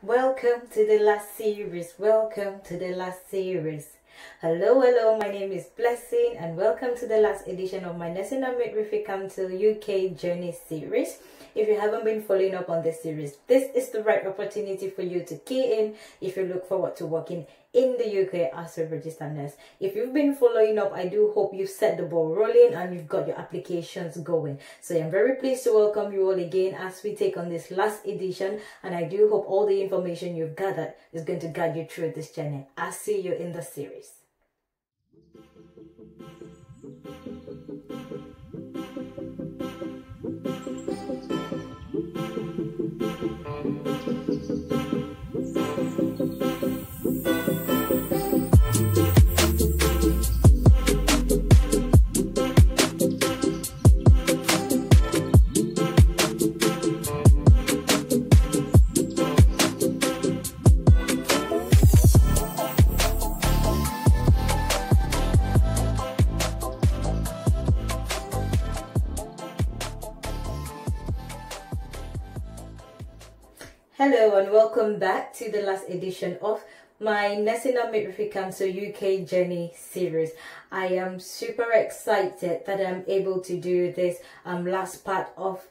Welcome to the last series. Welcome to the last series. Hello, my name is Blessing and welcome to the last edition of my Nursing and Midwifery Council UK Journey series. If you haven't been following up on this series, this is the right opportunity for you to key in if you look forward to working in the UK as a registered nurse. If you've been following up, I do hope you've set the ball rolling and you've got your applications going. So I'm very pleased to welcome you all again as we take on this last edition, and I do hope all the information you've gathered is going to guide you through this journey. I'll see you in the series. Hello and welcome back to the last edition of my Nursing and Midwifery Council UK Journey series. I am super excited that I'm able to do this last part of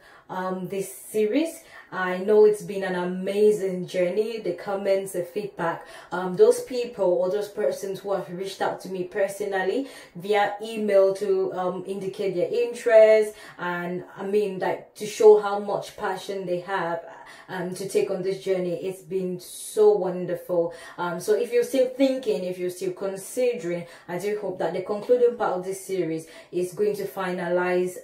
this series. I know it's been an amazing journey. The comments, the feedback, those people or those persons who have reached out to me personally via email to indicate their interest, and I mean, like, to show how much passion they have to take on this journey. It's been so wonderful. So if you're still thinking, if you're still considering, I do hope that the concluding part of this series is going to finalize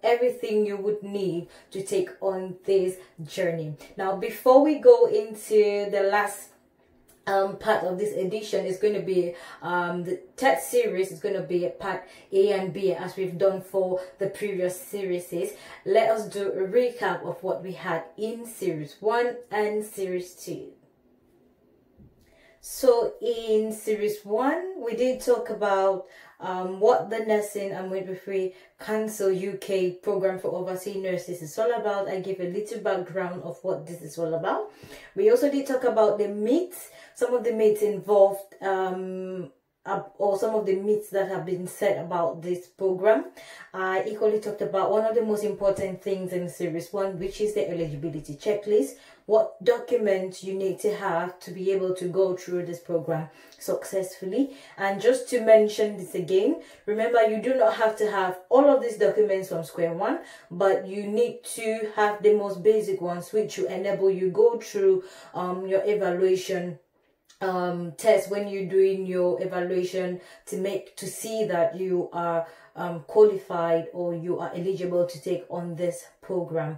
everything you would need to take on this journey. Now, before we go into the last part of this edition, is going to be the third series is going to be part A and B, as we've done for the previous series. Let us do a recap of what we had in series 1 and series 2. So in series 1 we did talk about what the Nursing and Midwifery Council UK program for overseas nurses is all about. I gave a little background of what this is all about. We also did talk about the myths, some of the myths involved, or some of the myths that have been said about this program. I equally talked about one of the most important things in series 1, which is the eligibility checklist. What documents you need to have to be able to go through this program successfully. And just to mention this again, remember, you do not have to have all of these documents from square one, but you need to have the most basic ones, which will enable you go through your evaluation test when you're doing your evaluation to see that you are qualified or you are eligible to take on this program.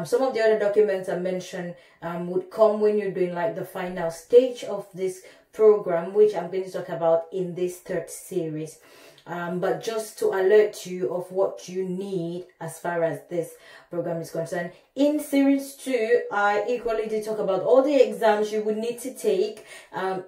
Some of the other documents I mentioned would come when you're doing like the final stage of this program, which I'm going to talk about in this third series. But just to alert you of what you need as far as this program is concerned. In series 2, I equally did talk about all the exams you would need to take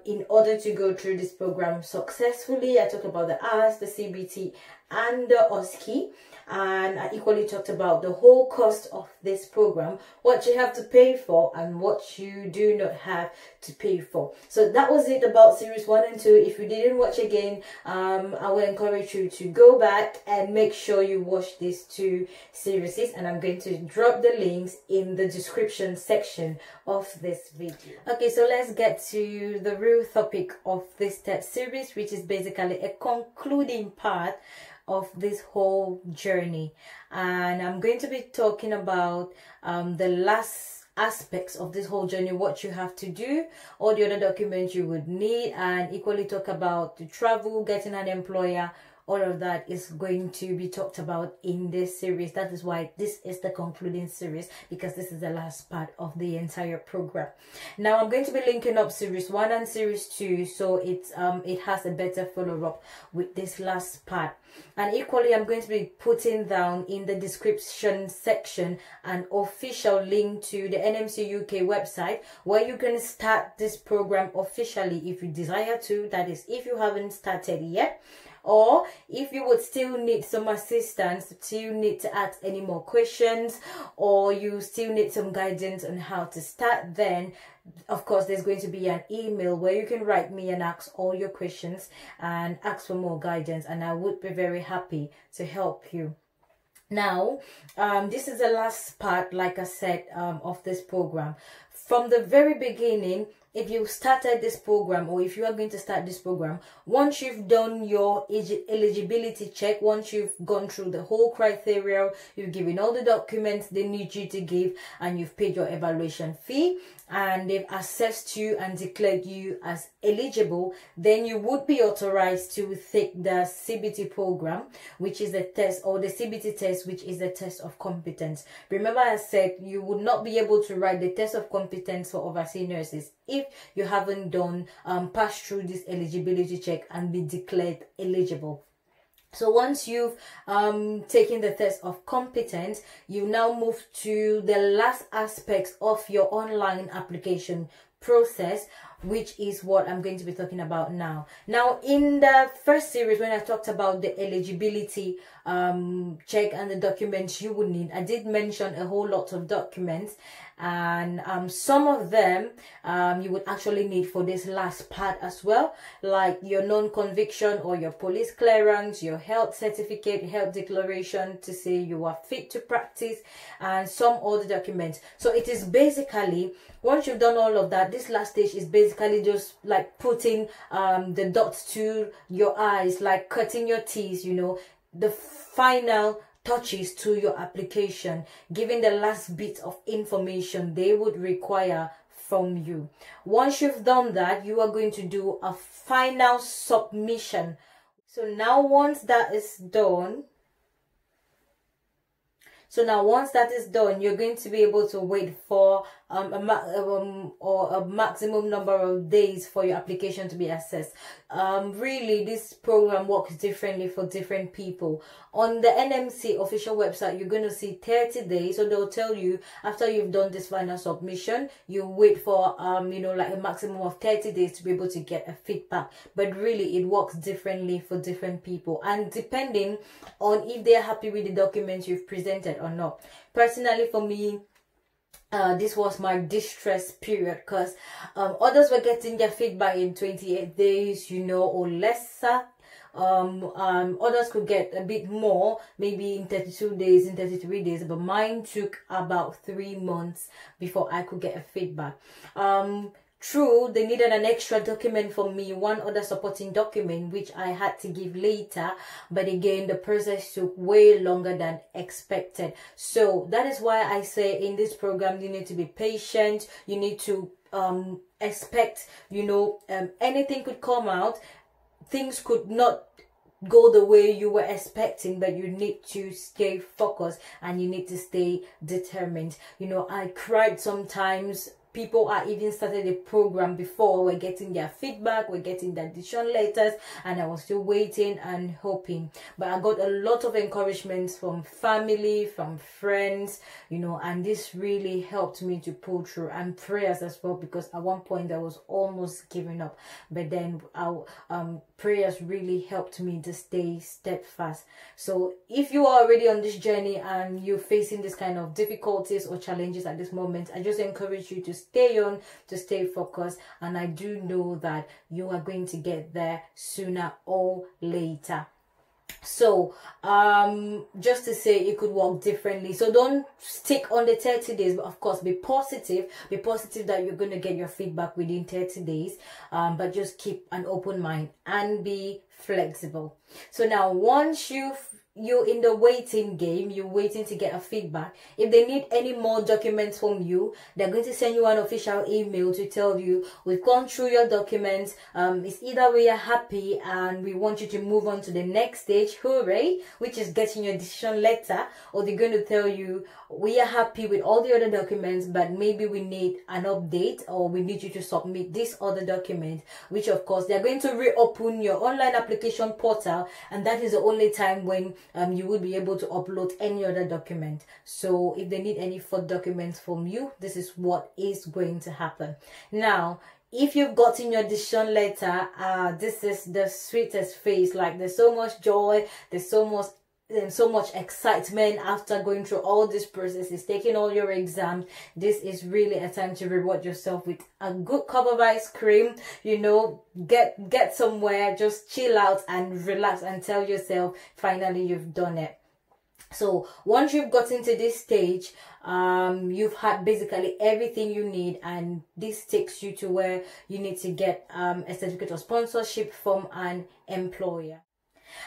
in order to go through this program successfully. I talked about the AS, the CBT, and the OSCE. And I equally talked about the whole cost of this program, what you have to pay for and what you do not have to pay for. So that was it about series 1 and 2. If you didn't watch again, I will encourage you to go back and make sure you watch these 2 series, and I'm going to drop the links in the description section of this video. Okay, so let's get to the real topic of this third series, which is basically a concluding part of this whole journey. And I'm going to be talking about the last aspects of this whole journey, what you have to do, all the other documents you would need, and equally talk about the travel, getting an employer. All of that is going to be talked about in this series. That is why this is the concluding series, because this is the last part of the entire program. Now I'm going to be linking up series 1 and series 2, so it has a better follow-up with this last part. And equally, I'm going to be putting down in the description section an official link to the NMC UK website, where you can start this program officially if you desire to. That is, if you haven't started yet. or if you would still need some assistance, still need to ask any more questions, or you still need some guidance on how to start, then of course there's going to be an email where you can write me and ask all your questions and ask for more guidance, and I would be very happy to help you. Now, this is the last part, like I said, of this program. From the very beginning, if you started this program, or if you are going to start this program, once you've done your eligibility check, once you've gone through the whole criteria, you've given all the documents they need you to give, and you've paid your evaluation fee, and they've assessed you and declared you as eligible, then you would be authorized to take the CBT program, which is the test, or the CBT test, which is the test of competence. Remember, I said you would not be able to write the test of competence for overseas nurses if you haven't done passed through this eligibility check and be declared eligible. So once you've taken the test of competence, you now move to the last aspects of your online application process, which is what I'm going to be talking about now. Now, in the first series, when I talked about the eligibility check and the documents you would need, I did mention a whole lot of documents, and some of them you would actually need for this last part as well, like your non-conviction or your police clearance, your health certificate, health declaration to say you are fit to practice, and some other documents. So it is basically, once you've done all of that, this last stage is basically just like putting the dots to your eyes, like cutting your teeth, you know, the final touches to your application, giving the last bit of information they would require from you. Once you've done that, you are going to do a final submission. So now once that is done, you're going to be able to wait for a maximum number of days for your application to be assessed. Really, this program works differently for different people. On the NMC official website, you're going to see 30 days. So they'll tell you after you've done this final submission, you wait for you know, like a maximum of 30 days to be able to get a feedback. But really, it works differently for different people, and depending on if they're happy with the documents you've presented or not. Personally, for me, this was my distress period, because others were getting their feedback in 28 days, you know, or lesser. Others could get a bit more, maybe in 32 days, in 33 days, but mine took about 3 months before I could get a feedback. True, they needed an extra document for me, one other supporting document, which I had to give later. But again, the process took way longer than expected. So that is why I say in this program, you need to be patient. You need to expect, you know, anything could come out. Things could not go the way you were expecting, but you need to stay focused and you need to stay determined. You know, I cried sometimes. People are even started the program before we're getting their feedback, we're getting the decision letters, and I was still waiting and hoping. But I got a lot of encouragements from family, from friends, you know, and this really helped me to pull through, and prayers as well, because at one point I was almost giving up, but then prayers really helped me to stay steadfast. So if you are already on this journey and you're facing this kind of difficulties or challenges at this moment, I just encourage you to stay on, to stay focused, and I do know that you are going to get there sooner or later. So just to say, it could work differently. So don't stick on the 30 days, but of course be positive that you're going to get your feedback within 30 days, but just keep an open mind and be flexible. So now once you're in the waiting game, you're waiting to get a feedback. If they need any more documents from you, they're going to send you an official email to tell you, we've gone through your documents. It's either we are happy and we want you to move on to the next stage, hooray, which is getting your decision letter, or they're going to tell you, we are happy with all the other documents, but maybe we need an update, or we need you to submit this other document, which of course they're going to reopen your online application portal, and that is the only time when you would be able to upload any other document. So if they need any further documents from you, this is what is going to happen. Now, if you've gotten your decision letter, this is the sweetest phase. Like, there's so much joy, there's so much excitement after going through all these processes, taking all your exams. This is really a time to reward yourself with a good cup of ice cream, you know, get somewhere, just chill out and relax and tell yourself finally you've done it. So once you've gotten to this stage, you've had basically everything you need, and this takes you to where you need to get a certificate of sponsorship from an employer.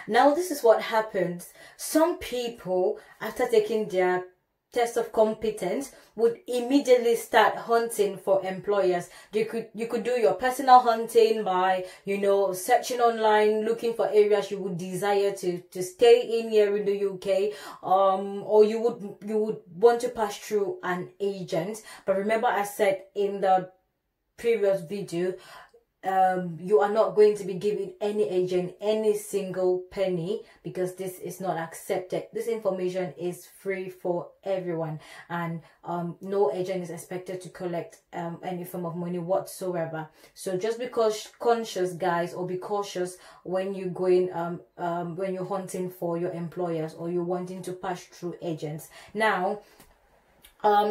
Now, this is what happens. Some people, after taking their test of competence, would immediately start hunting for employers. You could do your personal hunting by, you know, searching online, looking for areas you would desire to stay in here in the UK, or you would want to pass through an agent. But remember, I said in the previous video, you are not going to be giving any agent any single penny, because this is not accepted. This information is free for everyone, and no agent is expected to collect any form of money whatsoever. So just be conscious, guys, or be cautious when you're going when you're hunting for your employers or you're wanting to pass through agents. Now,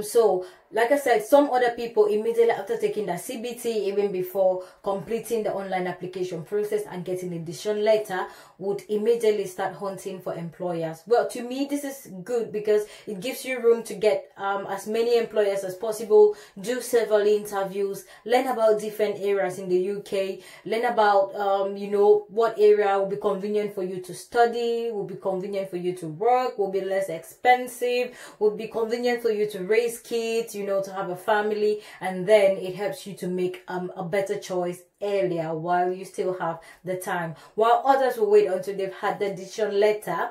so like I said, some other people immediately after taking the CBT, even before completing the online application process and getting a decision letter, would immediately start hunting for employers. Well, to me, this is good because it gives you room to get as many employers as possible, do several interviews, learn about different areas in the UK, learn about you know, what area will be convenient for you to study, will be convenient for you to work, will be less expensive, will be convenient for you to raise kids, you know, to have a family, and then it helps you to make a better choice earlier while you still have the time, while others will wait until they've had the decision letter.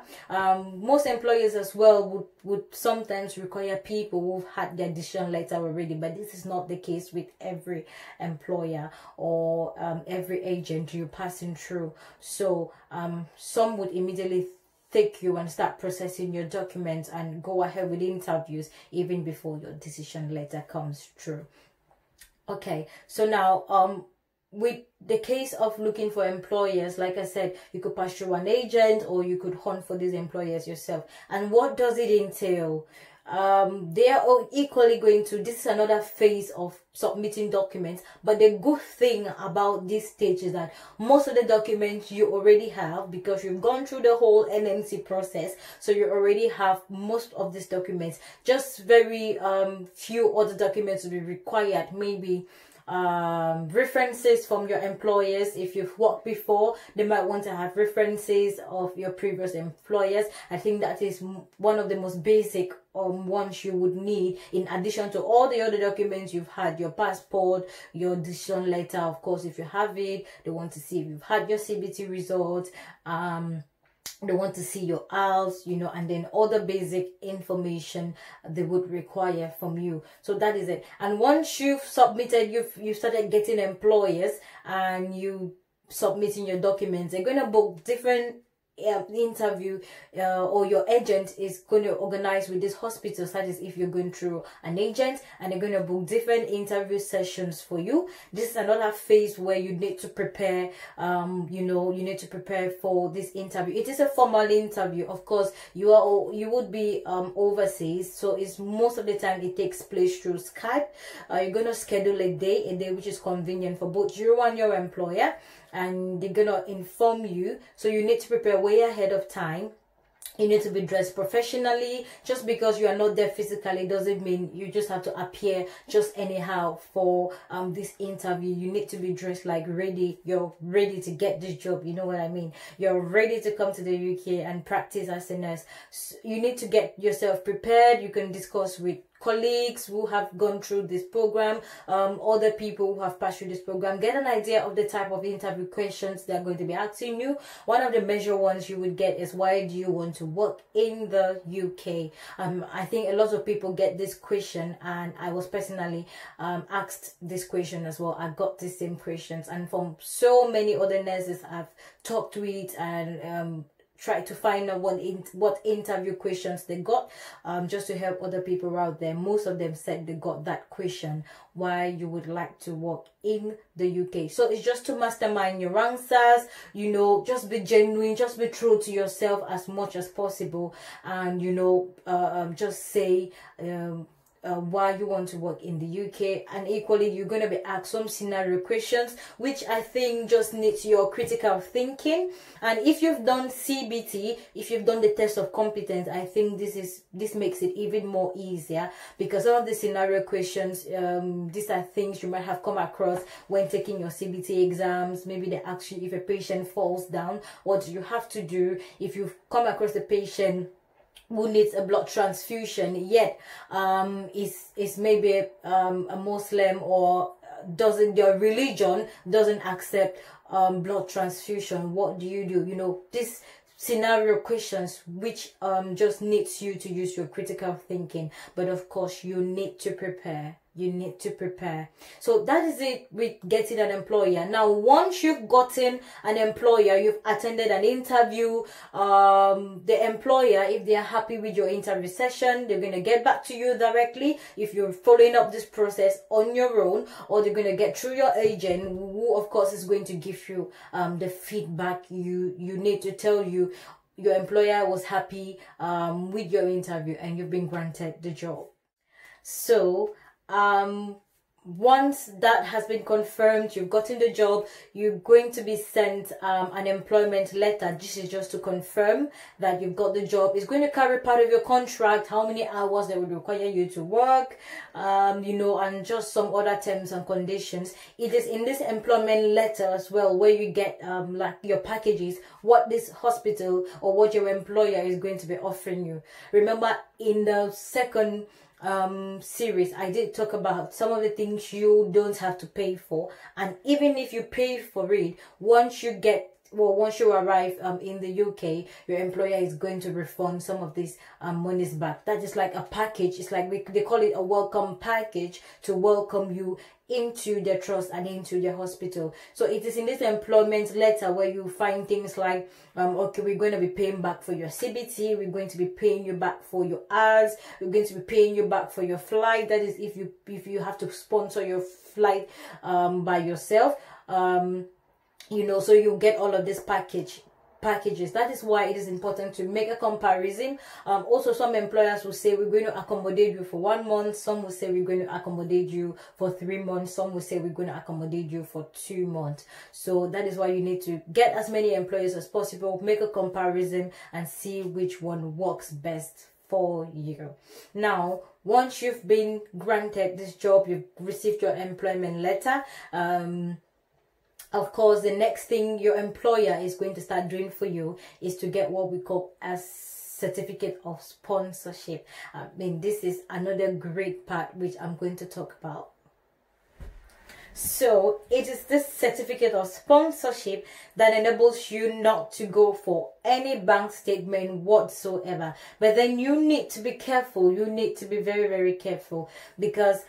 Most employers as well would sometimes require people who've had their decision letter already, but this is not the case with every employer or every agent you're passing through. So some would immediately take you and start processing your documents and go ahead with interviews even before your decision letter comes through. Okay, so now with the case of looking for employers, like I said, you could pass through an agent or you could hunt for these employers yourself. And what does it entail? They are all equally going to, this is another phase of submitting documents, but the good thing about this stage is that most of the documents you already have, because you've gone through the whole NMC process, so you already have most of these documents. Just very few other documents will be required, maybe references from your employers. If you've worked before, they might want to have references of your previous employers. I think that is one of the most basic ones you would need, in addition to all the other documents you've had, your passport, your decision letter, of course, if you have it. They want to see if you've had your CBT results, they want to see your IELTS, you know, and then other basic information they would require from you. So that is it. And once you've submitted, you've started getting employers and you submitting your documents, they're going to book different interview, or your agent is going to organize with this hospital. That is, if you're going through an agent, and they're going to book different interview sessions for you. This is another phase where you need to prepare. You know, you need to prepare for this interview. It is a formal interview, of course. You would be overseas, so it's most of the time it takes place through Skype. You're going to schedule a day which is convenient for both you and your employer, and they're gonna inform you. So you need to prepare way ahead of time. You need to be dressed professionally. Just because you are not there physically doesn't mean you just have to appear just anyhow for this interview. You need to be dressed like ready. You're ready to get this job, you know what I mean? You're ready to come to the UK and practice as a nurse. So you need to get yourself prepared. You can discuss with colleagues who have gone through this program, other people who have passed through this program. Get an idea of the type of interview questions they're going to be asking you. One of the major ones you would get is, why do you want to work in the UK? I think a lot of people get this question, and I was personally asked this question as well. I got the same questions, and from so many other nurses I've talked with and try to find out what interview questions they got, just to help other people out there. Most of them said they got that question, why you would like to work in the UK. So it's just to mastermind your answers, you know, just be genuine, just be true to yourself as much as possible, and you know, just say why you want to work in the UK. And equally, you're going to be asked some scenario questions, which I think just needs your critical thinking. And if you've done CBT, if you've done the test of competence, I think this makes it even more easier, because some of the scenario questions, these are things you might have come across when taking your CBT exams. Maybe they ask you, if a patient falls down, what do you have to do? If you've come across a patient who needs a blood transfusion, yet is maybe a Muslim, or your religion doesn't accept blood transfusion, what do? You know, this scenario questions, which just needs you to use your critical thinking. But of course, you need to prepare. You need to prepare. So that is it with getting an employer. Now, once you've gotten an employer, you've attended an interview, the employer, if they are happy with your interview session, they're going to get back to you directly if you're following up this process on your own, or they're going to get through your agent, who of course is going to give you the feedback you need to tell you your employer was happy with your interview and you've been granted the job. So once that has been confirmed, you've gotten the job, you're going to be sent an employment letter. This is just to confirm that you've got the job. It's going to carry part of your contract, how many hours they would require you to work, you know, and just some other terms and conditions. It is in this employment letter as well where you get like your packages, what this hospital or what your employer is going to be offering you. Remember, in the second series I did talk about some of the things you don't have to pay for, and even if you pay for it, once you arrive in the UK, your employer is going to refund some of these monies back. That is like a package. It's like they call it a welcome package to welcome you into their trust and into their hospital. So it is in this employment letter where you find things like okay, we're going to be paying back for your CBT, we're going to be paying you back for your hours, we're going to be paying you back for your flight. That is if you have to sponsor your flight by yourself, you know, so you get all of this packages. That is why it is important to make a comparison. Also, some employers will say we're going to accommodate you for 1 month, some will say we're going to accommodate you for 3 months, some will say we're going to accommodate you for 2 months. So that is why you need to get as many employers as possible, make a comparison and see which one works best for you. Now, once you've been granted this job, you've received your employment letter, of course, the next thing your employer is going to start doing for you is to get what we call a certificate of sponsorship. I mean, this is another great part which I'm going to talk about. So it is this certificate of sponsorship that enables you not to go for any bank statement whatsoever. But then you need to be careful. You need to be very, very careful, because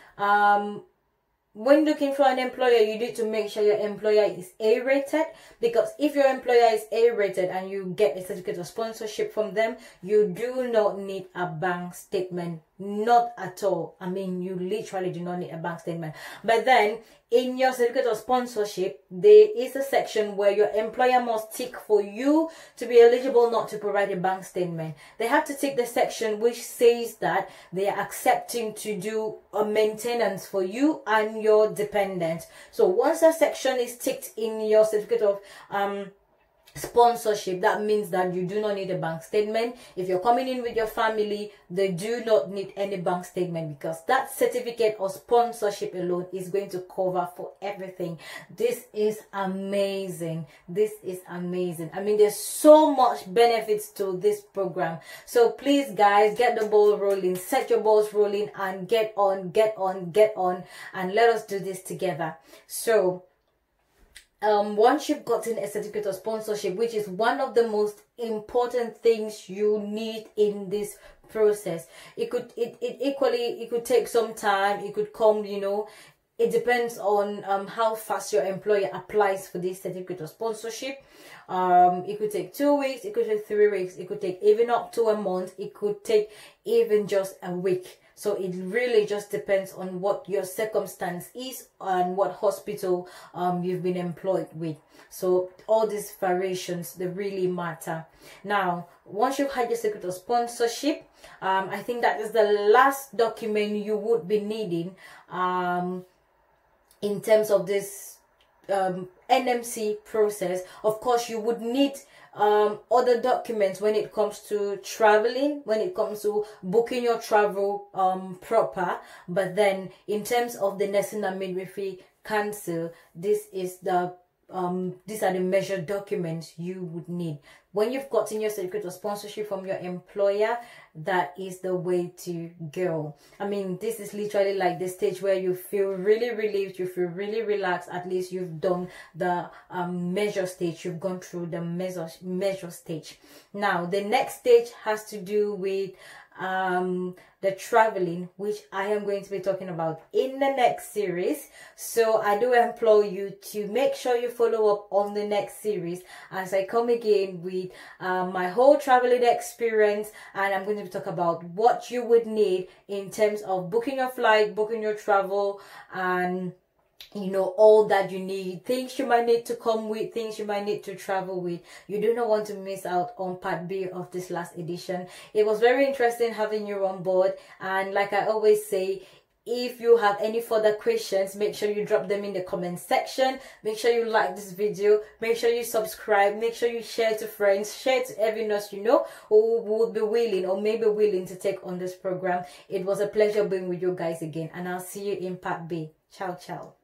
when looking for an employer, you need to make sure your employer is A-rated, because if your employer is A-rated and you get a certificate of sponsorship from them, you do not need a bank statement. Not at all. I mean, you literally do not need a bank statement. But then in your certificate of sponsorship, there is a section where your employer must tick for you to be eligible not to provide a bank statement. They have to tick the section which says that they are accepting to do a maintenance for you and your dependent. So once that section is ticked in your certificate of sponsorship, that means that you do not need a bank statement. If you're coming in with your family, they do not need any bank statement, because that certificate of sponsorship alone is going to cover for everything. This is amazing. This is amazing. I mean, there's so much benefits to this program. So please, guys, get the ball rolling, set your balls rolling, and get on, and let us do this together. So once you've gotten a certificate of sponsorship, which is one of the most important things you need in this process, it could take some time. It could come, you know, it depends on how fast your employer applies for this certificate of sponsorship. It could take 2 weeks, it could take 3 weeks, it could take even up to a month, it could take even just a week. So it really just depends on what your circumstance is and what hospital you've been employed with. So all these variations, they really matter. Now, once you've had your certificate of sponsorship, I think that is the last document you would be needing in terms of this NMC process. Of course, you would need other documents when it comes to traveling, when it comes to booking your travel proper. But then in terms of the Nursing and Midwifery Council, this is the these are the measured documents you would need. When you've gotten your certificate of sponsorship from your employer, that is the way to go. I mean, this is literally like the stage where you feel really relieved, you feel really relaxed. At least you've done the measure stage, you've gone through the measure stage. Now, the next stage has to do with the traveling, which I am going to be talking about in the next series. So I do implore you to make sure you follow up on the next series as I come again with my whole traveling experience, and I'm going to talk about what you would need in terms of booking your flight, booking your travel, and you know, all that you need, things you might need to come with, things you might need to travel with. You do not want to miss out on part B of this last edition. It was very interesting having you on board, and like I always say, if you have any further questions, make sure you drop them in the comment section. Make sure you like this video, make sure you subscribe, make sure you share to friends, share to every nurse you know who would be willing or maybe willing to take on this program. It was a pleasure being with you guys again, and I'll see you in part B. Ciao, ciao.